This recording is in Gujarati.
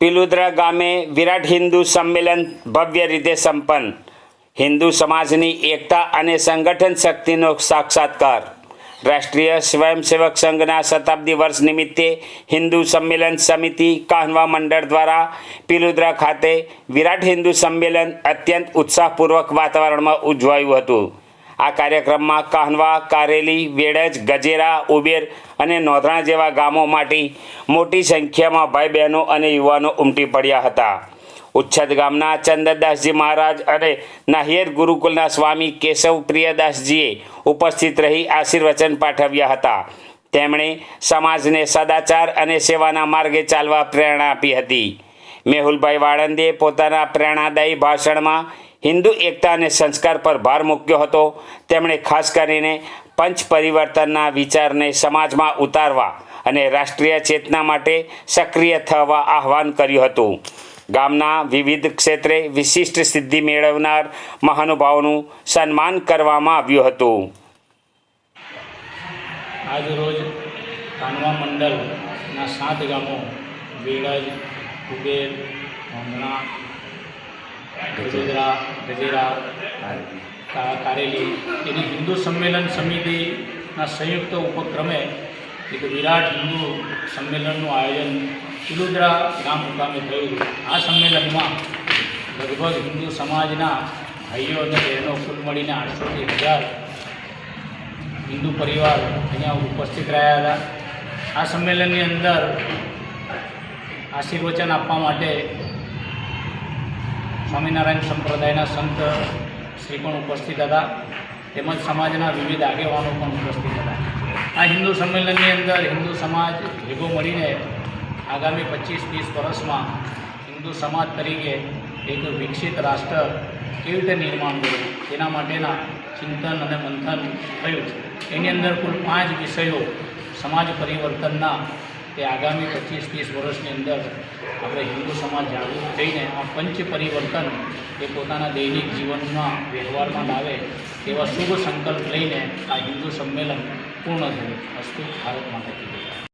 પિલુદ્રા ગામે વિરાટ હિન્દુ સંમેલન ભવ્ય રીતે સંપન્ન। હિન્દુ સમાજની એકતા અને સંગઠન શક્તિનો સાક્ષાત્કાર। રાષ્ટ્રીય સ્વયંસેવક સંઘના શતાબ્દી વર્ષ નિમિત્તે હિન્દુ સંમેલન સમિતિ કાહ્નવા મંડળ દ્વારા પિલુદ્રા ખાતે વિરાટ હિન્દુ સંમેલન અત્યંત ઉત્સાહપૂર્વક વાતાવરણમાં ઉજવાયું હતું। આ કાર્યક્રમમાં કાહ્નવા, કારેલી, વેડજ, ગજેરા, ઉબેર અને નોંધણા જેવા ગામોમાંથી મોટી સંખ્યામાં ભાઈ બહેનો અને યુવાનો ઉમટી પડ્યા હતા। ઉચ્છદ ગામના ચંદરદાસજી મહારાજ અને નાહિયેર ગુરુકુલના સ્વામી કેશવ પ્રિયદાસજીએ ઉપસ્થિત રહી આશીર્વચન પાઠવ્યા હતા। તેમણે સમાજને સદાચાર અને સેવાના માર્ગે ચાલવા પ્રેરણા આપી હતી। મેહુલભાઈ વાળંદે પોતાના પ્રેરણાદાયી ભાષણમાં હિન્દુ એકતા અને સંસ્કાર પર ભાર મૂક્યો હતો। તેમણે ખાસ કરીને પંચ પરિવર્તનના વિચારને સમાજમાં ઉતારવા અને રાષ્ટ્રીય ચેતના માટે સક્રિય થવા આહ્વાન કર્યું હતું। ગામના વિવિધ ક્ષેત્રે વિશિષ્ટ સિદ્ધિ મેળવનાર મહાનુભાવોનું સન્માન કરવામાં આવ્યું હતું। આજરોજ કાહ્નવા મંડળના 7 ગામો વેડજ, ઉબેર, નોંધણા, ગજેરા, કારેલી એની હિન્દુ સંમેલન સમિતિના સંયુક્ત ઉપક્રમે એક વિરાટ હિન્દુ સંમેલનનું આયોજન પિલુદ્રા ગામ મુકામે થયું। આ સંમેલનમાં લગભગ હિન્દુ સમાજના ભાઈઓ અને બહેનો કુલ મળીને 800થી 1000 હિન્દુ પરિવાર અહીંયા ઉપસ્થિત રહ્યા હતા। આ સંમેલનની અંદર આશીર્વચન આપવા માટે સ્વામિનારાયણ સંપ્રદાયના સંત શ્રી પણ ઉપસ્થિત હતા, તેમજ સમાજના વિવિધ આગેવાનો પણ ઉપસ્થિત હતા। આ હિન્દુ સંમેલનની અંદર હિન્દુ સમાજ ભેગો મળીને આગામી 25-30 વર્ષમાં હિન્દુ સમાજ તરીકે એક વિકસિત રાષ્ટ્ર કેવી રીતે નિર્માણ કરવું તેના માટેના ચિંતન અને મંથન થયું। એની અંદર કુલ 5 વિષયો સમાજ પરિવર્તનના તે આગામી 25-30 વર્ષની અંદર આપણે હિન્દુ સમાજ જાગૃત થઈને આ પંચ પરિવર્તન એ પોતાના દૈનિક જીવનમાં વ્યવહારમાં લાવે તેવા શુભ સંકલ્પ લઈને આ હિન્દુ સંમેલન પૂર્ણ થયું। અસ્તુ ભારત માતા કી જય।